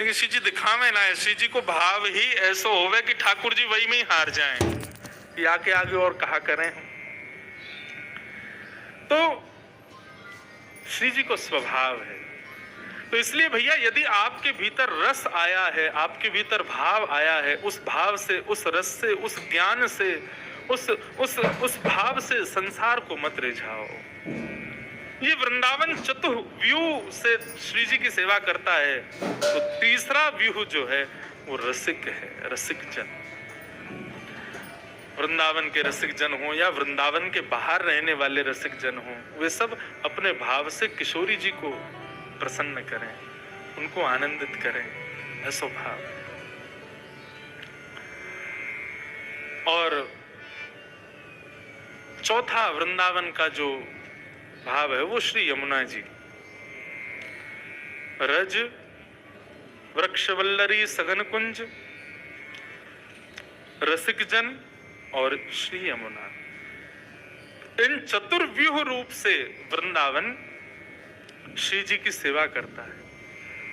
लेकिन श्री जी दिखावे ना है, श्री जी को भाव ही ऐसा होवे कि ठाकुर जी वही में ही हार जाएं, कि आके आगे और कहा करें। तो श्री जी को स्वभाव है। तो इसलिए भैया यदि आपके भीतर रस आया है, आपके भीतर भाव आया है, उस भाव से, उस रस से, उस ज्ञान से, उस भाव से संसार को मत रिझाओ। ये वृंदावन चतुर्व्यूह से श्री जी की सेवा करता है। तो तीसरा व्यूह जो है वो रसिक है, रसिक जन। वृंदावन के रसिक जन हो या वृंदावन के बाहर रहने वाले रसिक जन हो, वे सब अपने भाव से किशोरी जी को प्रसन्न करें, उनको आनंदित करें, ऐसा भाव। और चौथा वृंदावन का जो भाव है वो श्री यमुना जी। रज वृक्षवल्लरी सघन कुंज, रसिक जन और श्री यमुना, इन चतुर्व्यूह रूप से वृंदावन श्री जी की सेवा करता है।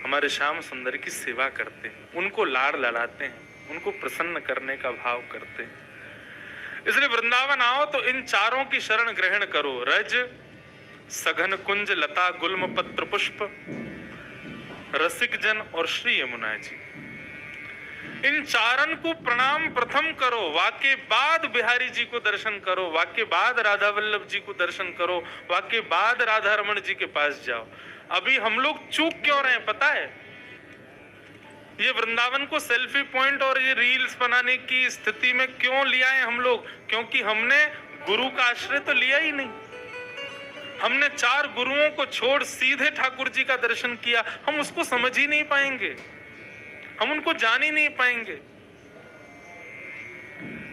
हमारे श्याम सुंदर की सेवा करते हैं, उनको लाड़ लड़ाते हैं, उनको प्रसन्न करने का भाव करते हैं। इसलिए वृंदावन आओ तो इन चारों की शरण ग्रहण करो। रज सघन कुंज लता गुल्म पत्र पुष्प, रसिक जन और श्री यमुना जी। इन चारण को प्रणाम प्रथम करो, वाके बाद बिहारी जी को दर्शन करो, वाके बाद राधा वल्लभ जी को दर्शन करो, वाके बाद राधा रमन जी के पास जाओ। अभी हम लोग चूक क्यों रहे हैं पता है? ये वृंदावन को सेल्फी पॉइंट और ये रील्स बनाने की स्थिति में क्यों लिया है हम लोग? क्योंकि हमने गुरु का आश्रय तो लिया ही नहीं। हमने 4 गुरुओं को छोड़ सीधे ठाकुर जी का दर्शन किया। हम उसको समझ ही नहीं पाएंगे, हम उनको जान ही नहीं पाएंगे।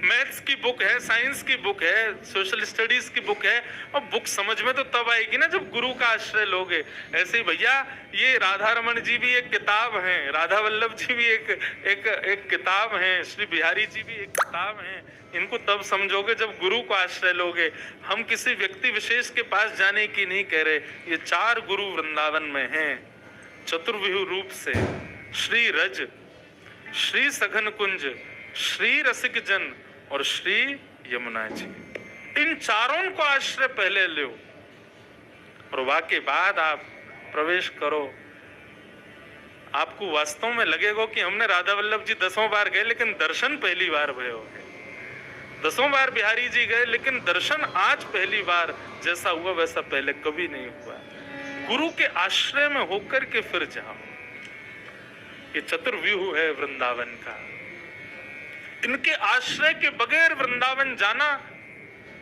मैथ्स की बुक है, साइंस की बुक है, सोशल स्टडीज की बुक है, और बुक समझ में तो तब आएगी ना जब गुरु का आश्रय लोगे। ऐसे ही भैया ये राधा रमन जी भी एक किताब हैं, राधा वल्लभ जी भी एक किताब हैं, श्री बिहारी जी भी एक किताब हैं। इनको तब समझोगे जब गुरु को आश्रय लोगे। हम किसी व्यक्ति विशेष के पास जाने की नहीं कह रहे। ये 4 गुरु वृंदावन में हैं चतुर्व्यूह रूप से। श्री रज, श्री सघन कुंज, श्री रसिक जन और श्री यमुना जी। इन चारों को आश्रय पहले लो और वाके बाद आप प्रवेश करो। आपको वास्तव में लगेगा कि हमने राधा वल्लभ जी 10 बार गए लेकिन दर्शन पहली बार भय हो गए। 10 बार बिहारी जी गए लेकिन दर्शन आज पहली बार। जैसा हुआ वैसा पहले कभी नहीं हुआ। गुरु के आश्रय में होकर के फिर जाओ। ये चतुर्व्यूह है वृंदावन का। इनके आश्रय के बगैर वृंदावन जाना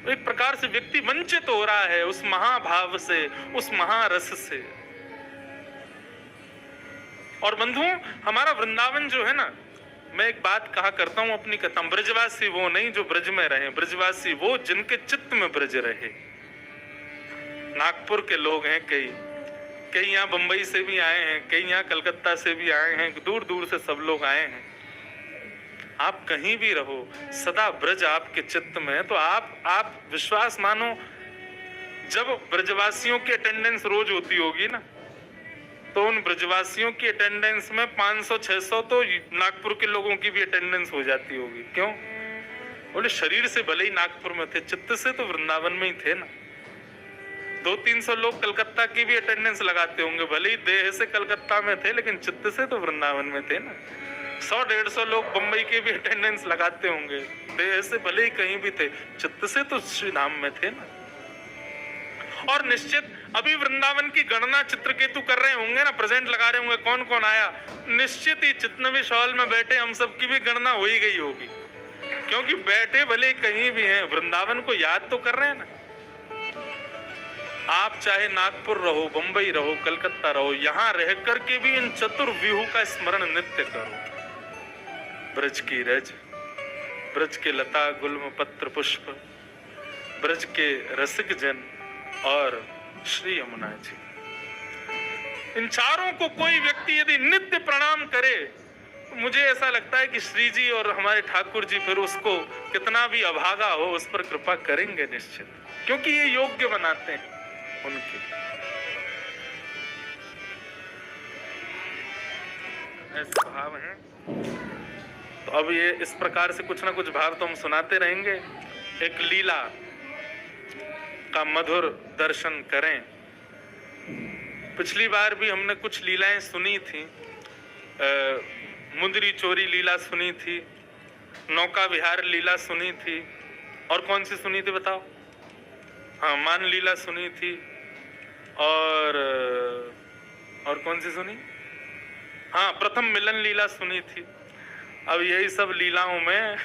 एक प्रकार से व्यक्ति वंचित हो रहा है उस महाभाव से, उस महारस से। और बंधुओं, हमारा वृंदावन जो है ना, मैं एक बात कहा करता हूं अपनी कथा, ब्रजवासी वो नहीं जो ब्रज में रहे, ब्रजवासी वो जिनके चित्त में ब्रज रहे। नागपुर के लोग हैं कई यहाँ बंबई से भी आए हैं, कई यहाँ कलकत्ता से भी आए हैं, दूर दूर से सब लोग आए हैं। आप कहीं भी रहो, सदा ब्रज आपके चित्त में है। तो आप विश्वास मानो, जब ब्रजवासियों की अटेंडेंस रोज होती होगी ना, तो उन ब्रजवासियों की अटेंडेंस में 500-600 तो नागपुर के लोगों की भी अटेंडेंस हो जाती होगी। क्यों? बोले शरीर से भले ही नागपुर में थे, चित्त से तो वृंदावन में ही थे ना। 200-300 लोग कलकत्ता की भी अटेंडेंस लगाते होंगे, भले ही देह से कलकत्ता में थे लेकिन चित्त से तो वृंदावन में थे ना। 100-150 लोग बंबई के भी अटेंडेंस लगाते होंगे, देह से भले ही कहीं भी थे, चित्त से तो श्री धाम में थे ना। और निश्चित अभी वृंदावन की गणना चित्रकेतु कर रहे होंगे ना, प्रेजेंट लगा रहे होंगे कौन कौन आया। निश्चित ही जितने भी हॉल में बैठे हम सब की भी गणना हो ही गई होगी, क्योंकि बैठे भले कहीं भी हैं, वृंदावन को याद तो कर रहे हैं ना। आप चाहे नागपुर रहो, बंबई रहो, कलकत्ता रहो, यहाँ रह करके भी इन चतुर्व्यूह का स्मरण नित्य करो। ब्रज की रज, ब्रज के लता गुल्म पत्र पुष्प, ब्रज के रसिक जन और श्री यमुना जी। इन चारों को कोई व्यक्ति यदि नित्य प्रणाम करे, तो मुझे ऐसा लगता है कि श्री जी और हमारे ठाकुर जी फिर उसको कितना भी अभागा हो उस पर कृपा करेंगे निश्चित, क्योंकि ये योग्य बनाते हैं उनके। ऐसे भाव हैं। तो अब ये इस प्रकार से कुछ ना कुछ भाव तो हम सुनाते रहेंगे। एक लीला का मधुर दर्शन करें। पिछली बार भी हमने कुछ लीलाएं सुनी थी। मुंदरी चोरी लीला सुनी थी, नौका विहार लीला सुनी थी, और कौन सी सुनी थी बताओ? हाँ, मान लीला सुनी थी, और कौन सी सुनी? हाँ, प्रथम मिलन लीला सुनी थी। अब यही सब लीलाओं में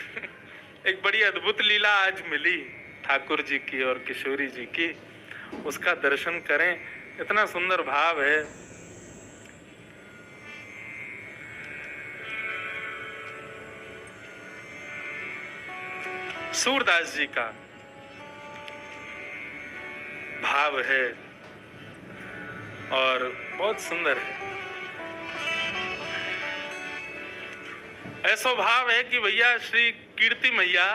एक बड़ी अद्भुत लीला आज मिली ठाकुर जी की और किशोरी जी की। उसका दर्शन करें, इतना सुंदर भाव है। सूरदास जी का भाव है और बहुत सुंदर है। ऐसा भाव है कि भैया श्री कीर्ति मैया,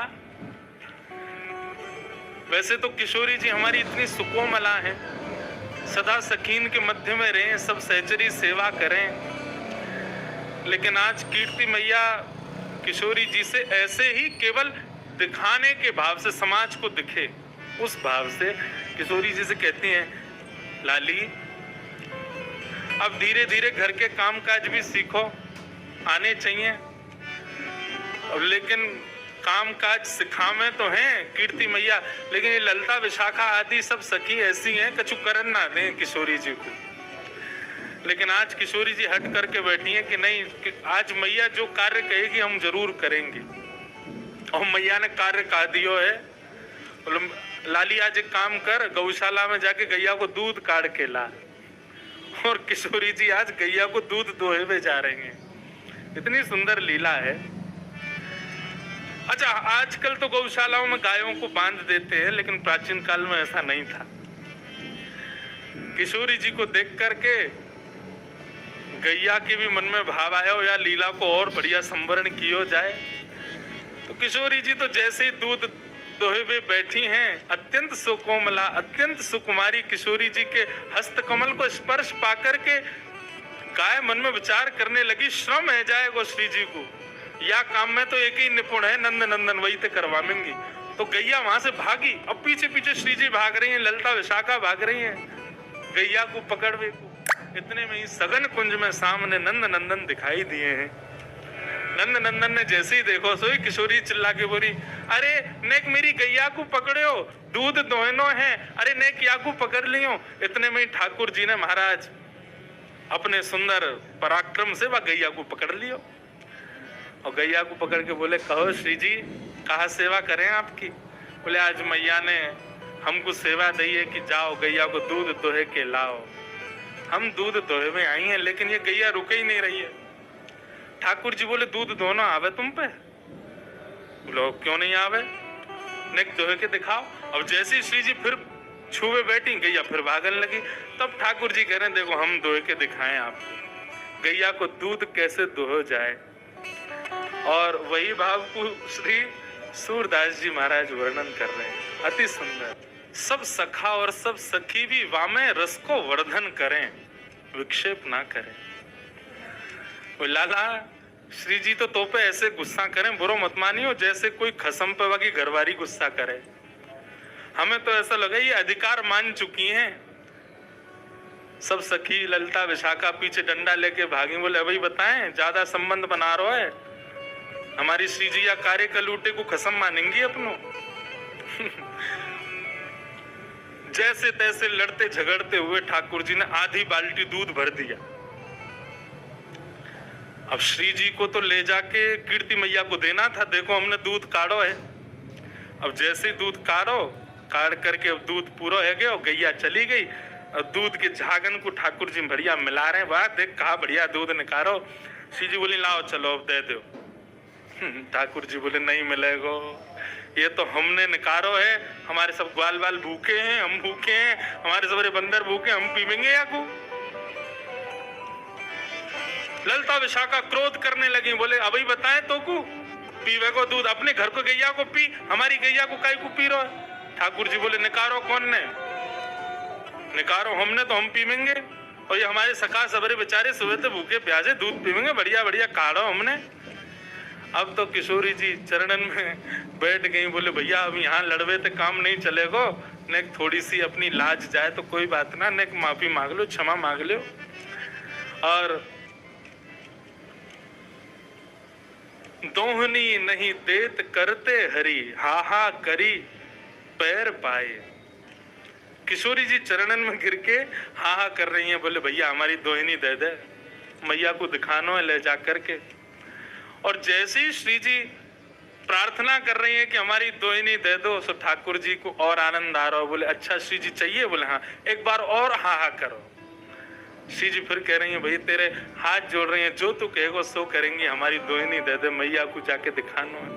वैसे तो किशोरी जी हमारी इतनी सुकोमला हैं, सदा सकीन के मध्य में रहें, सब सहचरी सेवा करें, लेकिन आज कीर्ति मैया किशोरी जी से ऐसे ही केवल दिखाने के भाव से, समाज को दिखे उस भाव से किशोरी जी से कहती हैं, लाली अब धीरे धीरे घर के कामकाज भी सीखो, आने चाहिए, लेकिन कामकाज सिखावे तो हैं कीर्ति मैया, लेकिन ये ललता विशाखा आदि सब सखी ऐसी हैं कछु करन ना दें किशोरी जी को। लेकिन आज किशोरी जी हट करके बैठी हैं कि नहीं, कि आज मैया जो कार्य कहेगी हम जरूर करेंगे। और मैया ने कार्य कहा दियो है, लाली आज एक काम कर, गौशाला में जाके गैया को दूध काट के ला। और किशोरी जी आज गैया को दूध दोहे में जा रहे हैं। इतनी सुंदर लीला है। अच्छा, आजकल तो गौशालाओं में गायों को बांध देते हैं, लेकिन प्राचीन काल में ऐसा नहीं था। किशोरी जी को देख करके गैया के भी मन में भाव आया हो या लीला को और बढ़िया संवरण किया जाए। तो किशोरी जी तो जैसे ही दूध दोहे में बैठी हैं, अत्यंत सुकोमला, अत्यंत सुकुमारी किशोरी जी के हस्तकमल को स्पर्श पाकर के गाय मन में विचार करने लगी, श्रम है जाएगा श्री जी को, या काम में तो एक ही निपुण है, नंद नंदन वही ते करवाएंगी। तो गैया वहां से भागी, अब पीछे पीछे श्री जी भाग रही हैं, ललता विशाखा भाग रही हैं गैया को पकड़वे को। इतने में ही सघन कुंज में सामने नंद नंदन दिखाई दिए हैं। नंद नंदन ने जैसे ही देखो सोई किशोरी चिल्ला के बोली, अरे नेक मेरी गैया को पकड़ो, दूध दोहनो है, अरे नेक या को पकड़ लियो। इतने में ही ठाकुर जी ने महाराज अपने सुंदर पराक्रम से वह गैया को पकड़ लियो और गैया को पकड़ के बोले, कहो श्री जी कहाँ सेवा करें आपकी? बोले, आज मैया ने हमको सेवा दी है कि जाओ गैया को दूध दोहे के लाओ। हम दूध दोहे में आई हैं, लेकिन ये गैया रुके ही नहीं रही है। ठाकुर जी बोले, दूध दोहना आवे तुम पे? बोलो, क्यों नहीं आवे, नेक दोहे के दिखाओ। अब जैसे ही श्री जी फिर छुए बैठी, गैया फिर भागने लगी। तब ठाकुर जी कह रहे हैं, देखो हम दोहे के दिखाएं आपको, गैया को दूध कैसे दोहो जाए। और वही भाव को श्री सूरदास जी महाराज वर्णन कर रहे हैं, अति सुंदर। सब सखा और सब सखी भी वामे रस को वर्धन करें, विक्षेप ना करें। लाला श्री जी तो पे ऐसे गुस्सा करें, बुरो मत मानियो, जैसे कोई खसम पे वाकी घरवारी गुस्सा करे। हमें तो ऐसा लगा ये अधिकार मान चुकी हैं। सब सखी ललता विशाखा पीछे डंडा लेके भागी, बोले अभी बताएं ज्यादा संबंध बना रहा है, हमारी श्री जी या कार्य कलूटे को खसम मानेंगी अपनों। जैसे तैसे लड़ते झगड़ते हुए ठाकुर जी ने आधी बाल्टी दूध भर दिया। अब श्री जी को तो ले जाके कीर्ति मैया को देना था, देखो हमने दूध काढ़ो है। अब जैसे ही दूध काढ़ करके अब दूध पूरा है गया, गैया चली गई और दूध के झागन को ठाकुर जी बढ़िया मिला रहे हैं। वाह देख कहा बढ़िया दूध निकालो। श्री जी बोली, लाओ चलो अब दे दो। ठाकुर जी बोले, नहीं मिलेगा, ये तो हमने निकारो है, हमारे सब ग्वाल बाल भूखे हैं, हम भूखे हैं, हमारे सबरे बंदर भूखे, हम पीवेंगे या को? ललता विशाखा क्रोध करने लगी, बोले अभी बताए तो को पीवे को दूध, अपने घर को गैया को पी, हमारी गैया को काई को पी रहा है? ठाकुर जी बोले, निकारो कौन ने? निकारो हमने तो हम पीवेंगे। और ये हमारे सखा सबरे बेचारे सुबह तो भूखे प्यासे दूध पीवेंगे, बढ़िया बढ़िया काढ़ो हमने। अब तो किशोरी जी चरणन में बैठ गई, बोले भैया अब यहाँ लड़वे तो काम नहीं चलेगो, ने थोड़ी सी अपनी लाज जाए तो कोई बात ना, ने माफी मांग लो, क्षमा मांग लो। और दोहनी नहीं देत करते हरी, हा करी पैर पाए। किशोरी जी चरणन में गिर के हा कर रही हैं, बोले भैया हमारी दोहिनी दे दे, मैया को दिखानो है ले जा करके। और जैसे ही श्री जी प्रार्थना कर रही हैं कि हमारी दोहिनी दे दो, सो ठाकुर जी को और आनंद आ रहा हो, बोले अच्छा श्री जी चाहिए, बोले हाँ एक बार और हा करो। श्री जी फिर कह रही हैं भाई तेरे हाथ जोड़ रही हैं, जो तू कहेगो सो करेंगी, हमारी दोहिनी दे दे, मैया को जाके दिखानो है।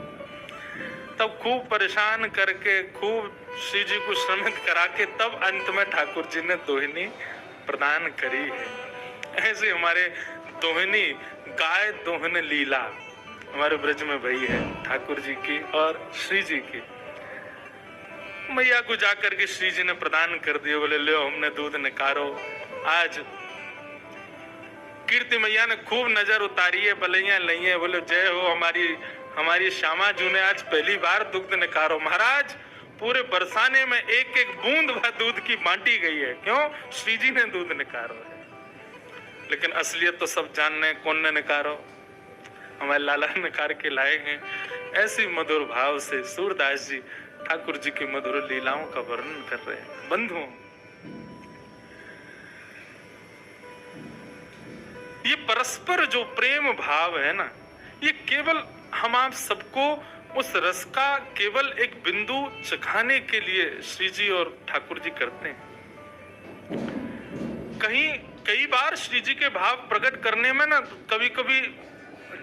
तब खूब परेशान करके खूब श्री जी को श्रमित करा के तब अंत में ठाकुर जी ने दोहिनी प्रदान करी है। ऐसे हमारे दोहिनी गाय दोहन लीला हमारे ब्रज में भई है ठाकुर जी की और श्री जी की। मैया को जाकर के श्री जी ने प्रदान कर दिए, बोले लो हमने दूध निकारो। आज कीर्ति मैया ने खूब नजर उतारी है, बलैया लई है, बोले जय हो हमारी श्यामा जू ने आज पहली बार दुग्ध निकारो। महाराज पूरे बरसाने में एक एक बूंद भर दूध की बांटी गई है, क्यों? श्री जी ने दूध निकारो है। लेकिन असलियत तो सब जानने कौन ने निकारो, हमारे लाला निकार के लाए हैं। ऐसी मधुर भाव से सूरदास जी ठाकुर जी की मधुर लीलाओं का वर्णन कर रहे हैं। बंधुओं, ये परस्पर जो प्रेम भाव है ना, ये केवल हम आप सबको उस रस का केवल एक बिंदु चखाने के लिए श्री जी और ठाकुर जी करते हैं। कई बार श्री जी के भाव प्रकट करने में ना कभी कभी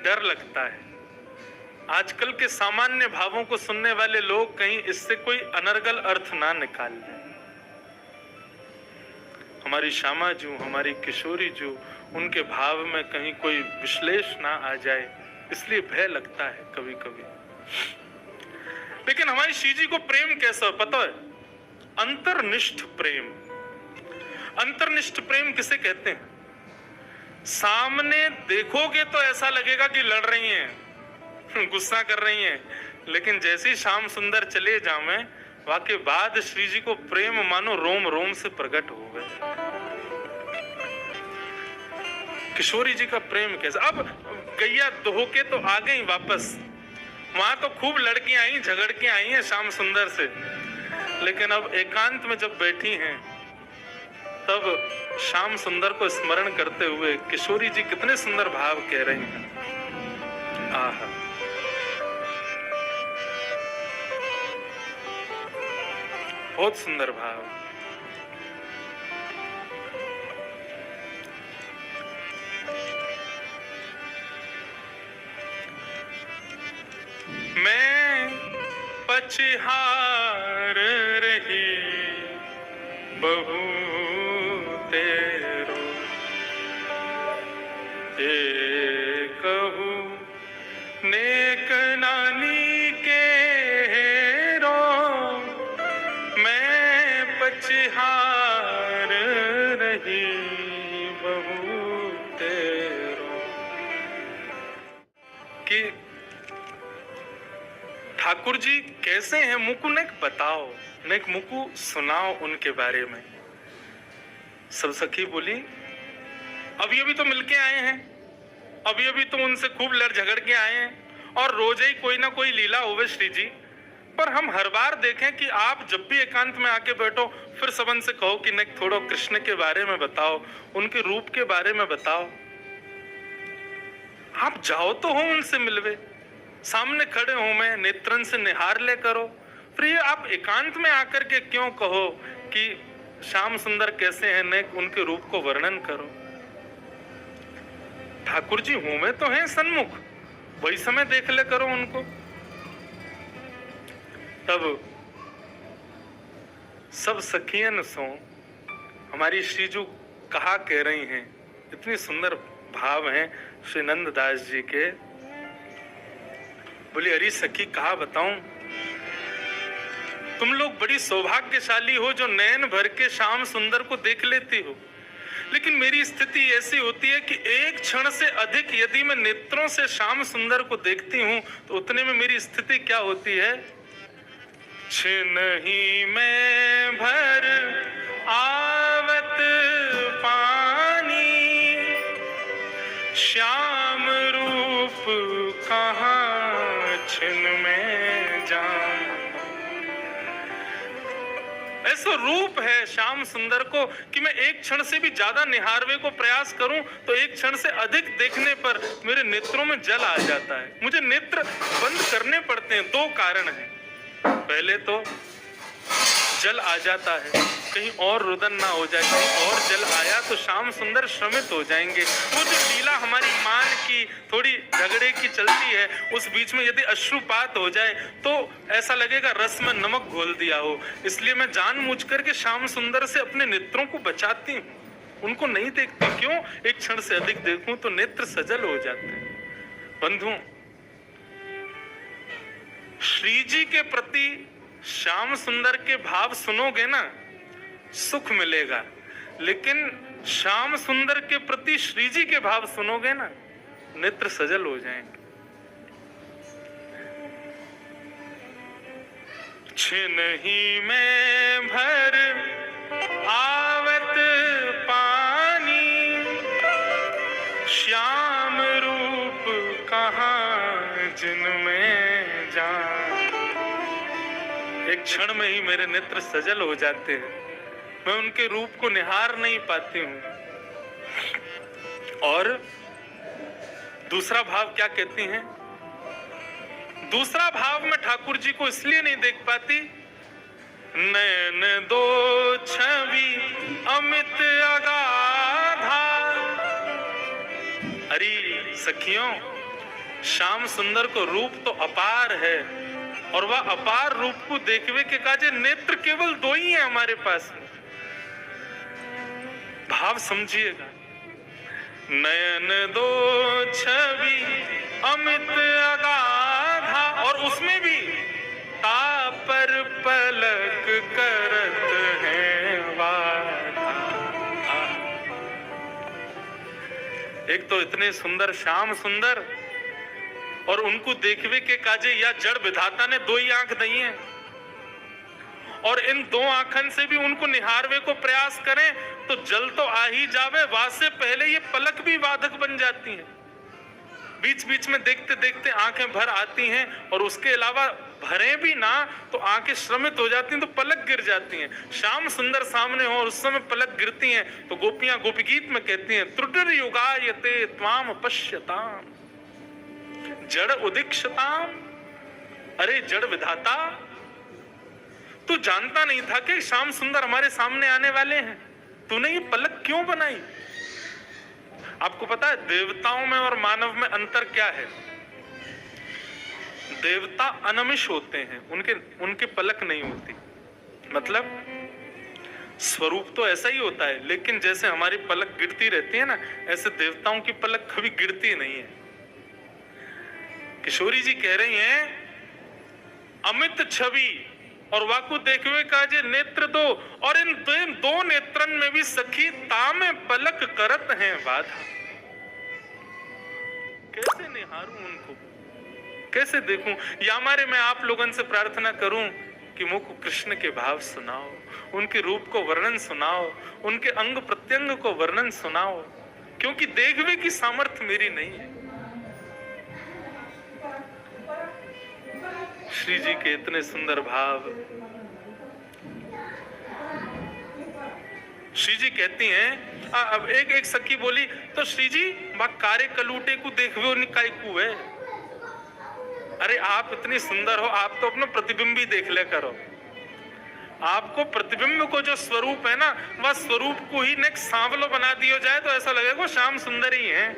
डर लगता है। आजकल के सामान्य भावों को सुनने वाले लोग कहीं इससे कोई अनर्गल अर्थ ना निकाल लें। हमारी श्यामा जू, हमारी किशोरी जू, उनके भाव में कहीं कोई विश्लेष ना आ जाए, इसलिए भय लगता है कभी कभी। लेकिन हमारी श्री जी को प्रेम कैसा पता है? अंतर्निष्ठ प्रेम। अंतर्निष्ठ प्रेम किसे कहते हैं? सामने देखोगे तो ऐसा लगेगा कि लड़ रही हैं, गुस्सा कर रही हैं, लेकिन जैसे ही श्याम सुंदर चले जावे वाके बाद श्री जी को प्रेम मानो रोम रोम से प्रकट हो गए। किशोरी जी का प्रेम कैसा? अब गैया दोह के तो आ गई वापस, वहां तो खूब लड़कियां आई, झगड़ के आई हैं श्याम सुंदर से, लेकिन अब एकांत में जब बैठी हैं तब श्याम सुंदर को स्मरण करते हुए किशोरी जी कितने सुंदर भाव कह रही हैं। आहा, बहुत सुंदर भाव। मैं पछहार रही बहू तेरो, कहू नेक नानी के रो, मैं पछहार रही बहू तेरो। कि ठाकुर जी कैसे हैं, मुकु ने बताओ, नेक मुकु सुनाओ उनके बारे में। सब सखी बोली अभी अभी तो मिलके आए हैं, अभी अभी तो उनसे खूब लड़ झगड़ के आए हैं, और रोज ही कोई ना कोई लीला होवे श्री जी। पर हम हर बार देखें कि आप जब भी एकांत में आके बैठो फिर सबन से कहो कि नेक थोड़ो कृष्ण के बारे में बताओ, उनके रूप के बारे में बताओ। आप जाओ तो हो उनसे मिलवे, सामने खड़े हो, मैं नेत्रन से निहार ले करो। फिर ये आप एकांत में आकर के क्यों कहो कि श्याम सुंदर कैसे हैं, नेक उनके रूप को वर्णन करो। ठाकुर जी हूं मैं तो हैं सन्मुख, वही समय देख ले करो उनको। तब सब सखियन सो हमारी श्रीजू कहा कह रही हैं, इतनी सुंदर भाव हैं श्री नंददास जी के। बोली अरे सखी कहा बताऊं, तुम लोग बड़ी सौभाग्यशाली हो जो नैन भर के श्याम सुंदर को देख लेती हो। लेकिन मेरी स्थिति ऐसी होती है कि एक क्षण से अधिक यदि मैं नेत्रों से श्याम सुंदर को देखती हूं तो उतने में मेरी स्थिति क्या होती है? छिन ही में भर आवत पानी, श्याम रूप कहाँ छिन में जान। ऐसा रूप है श्याम सुंदर को कि मैं एक क्षण से भी ज्यादा निहारवे को प्रयास करूं तो एक क्षण से अधिक देखने पर मेरे नेत्रों में जल आ जाता है। मुझे नेत्र बंद करने पड़ते हैं। दो कारण हैं। पहले तो जल आ जाता है, कहीं और रुदन ना हो जाए, कहीं और जल आया तो श्याम सुंदर श्रमित हो जाएंगे। वो जो लीला हमारी मान की थोड़ी झगड़े की चलती है, उस बीच में यदि अश्रुपात हो जाए तो ऐसा लगेगा रस में नमक घोल दिया हो। इसलिए मैं जानबूझ करके श्याम सुंदर से अपने नेत्रों को बचाती हूँ, उनको नहीं देखती। क्यों? एक क्षण से अधिक देखूं तो नेत्र सजल हो जाते हैं। बंधुओं, श्री जी के प्रति श्याम सुंदर के भाव सुनोगे ना, सुख मिलेगा। लेकिन श्याम सुंदर के प्रति श्री जी के भाव सुनोगे ना, नेत्र सजल हो जाएंगे। छिन ही में भर आवत पानी, श्याम रूप कहाँ जिनमें जान। एक क्षण में ही मेरे नेत्र सजल हो जाते हैं, मैं उनके रूप को निहार नहीं पाती हूं। और दूसरा भाव क्या कहती हैं? दूसरा भाव में ठाकुर जी को इसलिए नहीं देख पाती, नयन दो छवि अमित अगाधा। अरे सखियों, श्याम सुंदर को रूप तो अपार है और वह अपार रूप को देखवे के काजे नेत्र केवल दो ही है हमारे पास में। भाव समझिएगा, नयन दो छवि अमित अगाधा, और उसमें भी तापर पलक करत हैं वाधा। एक तो इतने सुंदर श्याम सुंदर, और उनको देखवे के काजे या जड़ विधाता ने दो ही आंख दी है, और इन दो आंखन से भी उनको निहारवे को प्रयास करें तो जल तो आ ही जावे, वासे पहले ये पलक भी बाधक बन जाती हैं। बीच बीच में देखते देखते आंखें भर आती हैं, और उसके अलावा भरे भी ना तो आंखें श्रमित हो जाती हैं तो पलक गिर जाती हैं। श्याम सुंदर सामने हो और उस समय पलक गिरती हैं तो गोपियां गोपी गीत में कहती हैं, त्रुटिर युगायते त्वाम पश्यताम जड़ उदीक्षताम। अरे जड़ विधाता, तू जानता नहीं था कि श्याम सुंदर हमारे सामने आने वाले हैं? तूने ये पलक क्यों बनाई? आपको पता है देवताओं में और मानव में अंतर क्या है? देवता अनमिष होते हैं, उनके पलक नहीं होती। मतलब स्वरूप तो ऐसा ही होता है, लेकिन जैसे हमारी पलक गिरती रहती है ना, ऐसे देवताओं की पलक कभी गिरती नहीं है। किशोरी जी कह रही हैं, अमित छवि और वाकु देखवे काजे नेत्र दो, और इन दो नेत्रन में भी सखी तामे पलक करत हैं बाधा। कैसे निहारूं उनको, कैसे देखूं? या हमारे मैं आप लोगों से प्रार्थना करूं कि मुझको कृष्ण के भाव सुनाओ, उनके रूप को वर्णन सुनाओ, उनके अंग प्रत्यंग को वर्णन सुनाओ, क्योंकि देखवे की सामर्थ्य मेरी नहीं है। श्री जी के इतने सुंदर भाव। श्री जी कहती हैं, अब एक सखी बोली, तो श्री जी बा कार्य कलूटे को देखवे निकाय को है। अरे आप इतनी सुंदर हो, आप तो अपना प्रतिबिंब ही देख ले करो। आपको प्रतिबिंब को जो स्वरूप है ना, वह स्वरूप को ही नेक्स्ट सांवलो बना दिया जाए तो ऐसा लगेगा श्याम सुंदर ही है।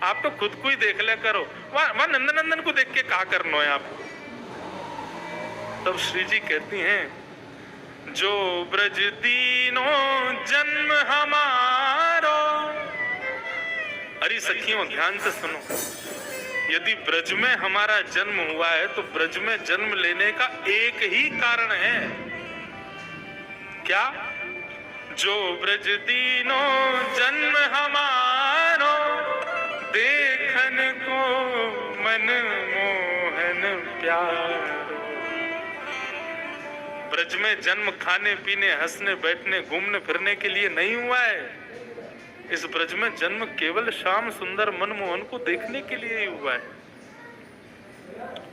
आप तो खुद को ही देख ले करो, वह नंदनंदन को देख के क्या करना है आपको? तब श्री जी कहती हैं, जो ब्रज दीनो जन्म हमारो। अरे सखियों ध्यान से सुनो, यदि ब्रज में हमारा जन्म हुआ है तो ब्रज में जन्म लेने का एक ही कारण है। क्या? जो ब्रज दीनो जन्म हमारो, देखन को मन मोहन प्यारो। ब्रज में जन्म खाने पीने हंसने बैठने घूमने फिरने के लिए नहीं हुआ है। इस ब्रज में जन्म केवल श्याम सुंदर मनमोहन को देखने के लिए ही हुआ है।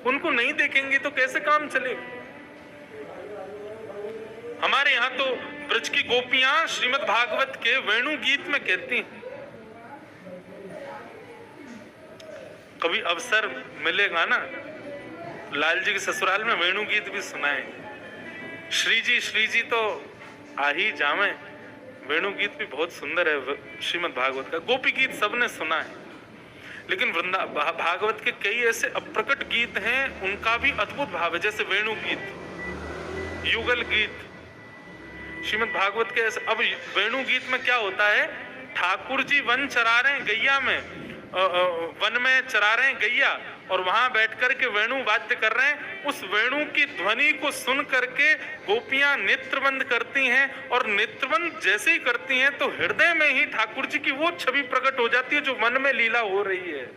उनको नहीं देखेंगे तो कैसे काम चलेगा। हमारे यहाँ तो ब्रज की गोपियां श्रीमद् भागवत के वेणु गीत में कहती हैं, कभी अवसर मिलेगा ना लाल जी के ससुराल में वेणु गीत भी सुनाए। श्री जी तो आ ही जावे। वेणु गीत भी बहुत सुंदर है श्रीमद् भागवत का। गोपी गीत सबने सुना है, लेकिन भागवत के कई ऐसे अप्रकट गीत हैं, उनका भी अद्भुत भाव है। जैसे वेणु गीत, युगल गीत, श्रीमद् भागवत के ऐसे। अब वेणु गीत में क्या होता है, ठाकुर जी वन चरा रहे हैं गैया में, वन में चरा रहे हैं गैया, और वहां बैठकर के वेणु वाद्य कर रहे हैं। उस वेणु की ध्वनि को सुन करके गोपियां नेत्रबंद करती हैं, और नेत्रबंद जैसे ही करती हैं तो हृदय में ही ठाकुर जी की वो छवि प्रकट हो जाती है जो मन में लीला हो रही है,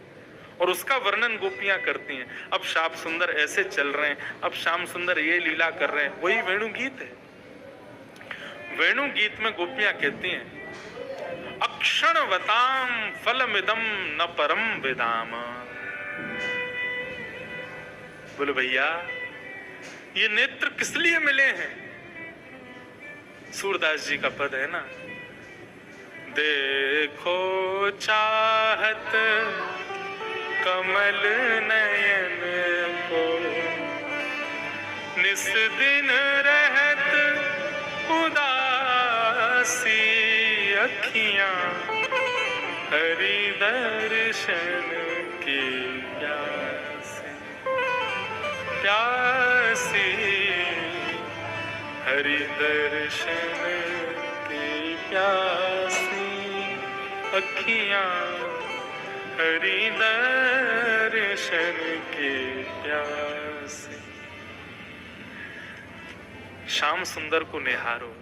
और उसका वर्णन गोपियां करती हैं। अब श्याम सुंदर ऐसे चल रहे हैं, अब श्याम सुंदर ये लीला कर रहे हैं, वही वेणु गीत है। वेणु गीत में गोपियां कहती हैं, अक्षणवताम फलमिदम न परम विदाम। बोले भैया ये नेत्र किस लिए मिले हैं। सूरदास जी का पद है ना, देखो चाहत कमल नयन को, निस दिन रहत उदासी अखियां, हरि दर्शन की प्यासी, हरि दर्शन की प्यासी अखियां, हरि दर्शन की प्यासी। श्याम सुंदर को निहारो।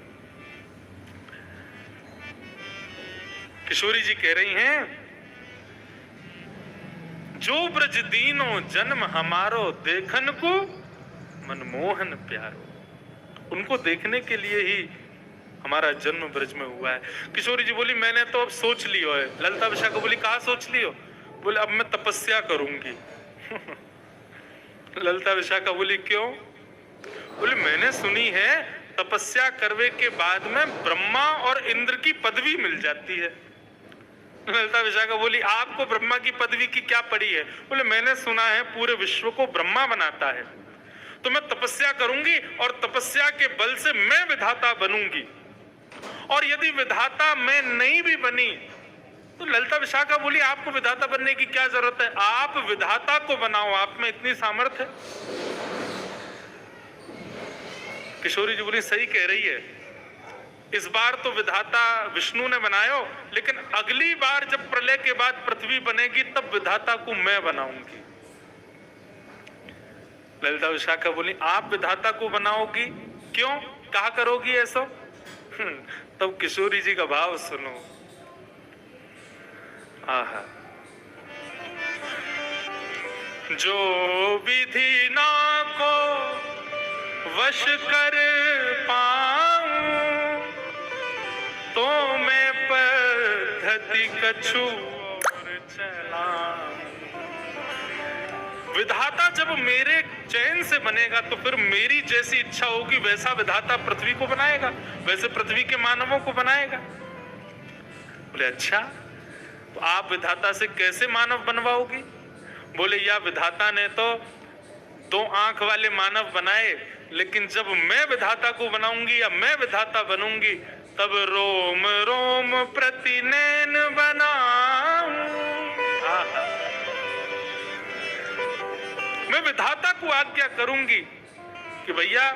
किशोरी जी कह रही हैं, जो ब्रज दीनो जन्म हमारो, देखन को मनमोहन प्यारो। उनको देखने के लिए ही हमारा जन्म ब्रज में हुआ है। किशोरी जी बोली, मैंने तो अब सोच लियो है। ललिता विशाखा बोली, कहा सोच लियो। बोले, अब मैं तपस्या करूंगी। ललिता विशाखा बोली, क्यों। बोले, मैंने सुनी है तपस्या करने के बाद में ब्रह्मा और इंद्र की पदवी मिल जाती है। ललिता विशाखा बोली, आपको ब्रह्मा की पदवी की क्या पड़ी है। बोले, मैंने सुना है पूरे विश्व को ब्रह्मा बनाता है, तो मैं तपस्या करूंगी और तपस्या के बल से मैं विधाता बनूंगी, और यदि विधाता मैं नहीं भी बनी तो ललिता विशाखा बोली, आपको विधाता बनने की क्या जरूरत है, आप विधाता को बनाओ, आप में इतनी सामर्थ्य है। किशोरी जी बोली, सही कह रही है, इस बार तो विधाता विष्णु ने बनायो, लेकिन अगली बार जब प्रलय के बाद पृथ्वी बनेगी तब विधाता को मैं बनाऊंगी। ललिता विशाखा बोली, आप विधाता को बनाओगी, क्यों, कहा करोगी ऐसा। तब किशोरी जी का भाव सुनो। आहा, जो विधि ना को वश कर पाऊं, तो मैं पद्धति कछु और चलाऊं। विधाता जब मेरे चैन से बनेगा तो फिर मेरी जैसी इच्छा होगी वैसा विधाता पृथ्वी को बनाएगा, वैसे पृथ्वी के मानवों को बनाएगा। बोले, अच्छा, तो आप विधाता से कैसे मानव बनवाओगी। बोले, या विधाता ने तो 2 आंख वाले मानव बनाए, लेकिन जब मैं विधाता को बनाऊंगी या मैं विधाता बनूंगी तब रोम रोम प्रति नैन बनाऊं। मैं विधाता को आज्ञा करूंगी कि भैया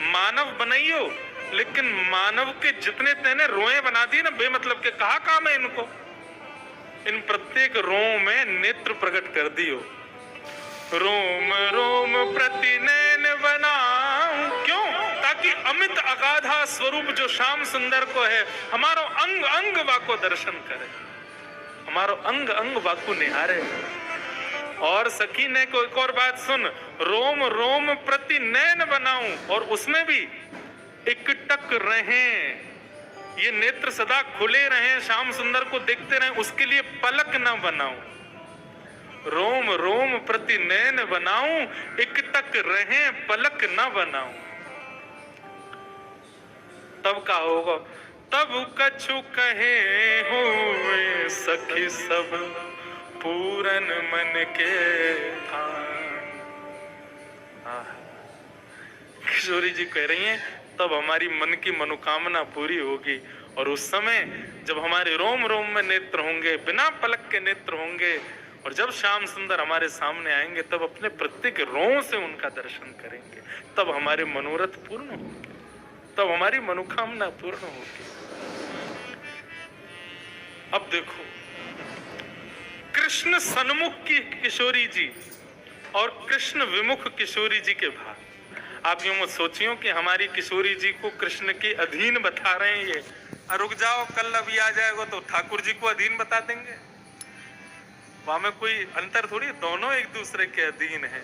मानव बनाइयो, लेकिन मानव के जितने तेने रोए बना दिए ना बेमतलब के, कहा काम है इनको, इन प्रत्येक रोम में नेत्र प्रकट कर दियो। रोम रोम प्रति नैन बनाऊं, क्यों, ताकि कि अमित अगाधा स्वरूप जो श्याम सुंदर को है, हमारो अंग अंग वाको दर्शन करे, हमारो अंग अंग वाको निहारे। और सखी ने को एक और बात सुन, रोम रोम प्रति नैन बनाऊं, और उसमें भी एकटक रहें, ये नेत्र सदा खुले रहें, श्याम सुंदर को देखते रहें, उसके लिए पलक न बनाऊं। रोम रोम प्रति नैन बनाऊं, एकटक रहें पलक न बनाऊं। तब का होगा, तब कछु कहे हुए सखी सब पूरन मन के ठान। किशोरी जी कह रही हैं, तब हमारी मन की मनोकामना पूरी होगी, और उस समय जब हमारे रोम रोम में नेत्र होंगे, बिना पलक के नेत्र होंगे, और जब श्याम सुंदर हमारे सामने आएंगे, तब अपने प्रत्येक रों से उनका दर्शन करेंगे, तब हमारे मनोरथ पूर्ण होंगे, तब हमारी मनोकामना पूर्ण होगी। अब देखो, कृष्ण सन्मुख की किशोरी जी और कृष्ण विमुख किशोरी जी के भाव। आप यूं मत सोचियो कि हमारी किशोरी जी को कृष्ण के अधीन बता रहे हैं ये, रुक जाओ कल अभी आ जाएगा तो ठाकुर जी को अधीन बता देंगे। वहां में कोई अंतर थोड़ी, दोनों एक दूसरे के अधीन हैं।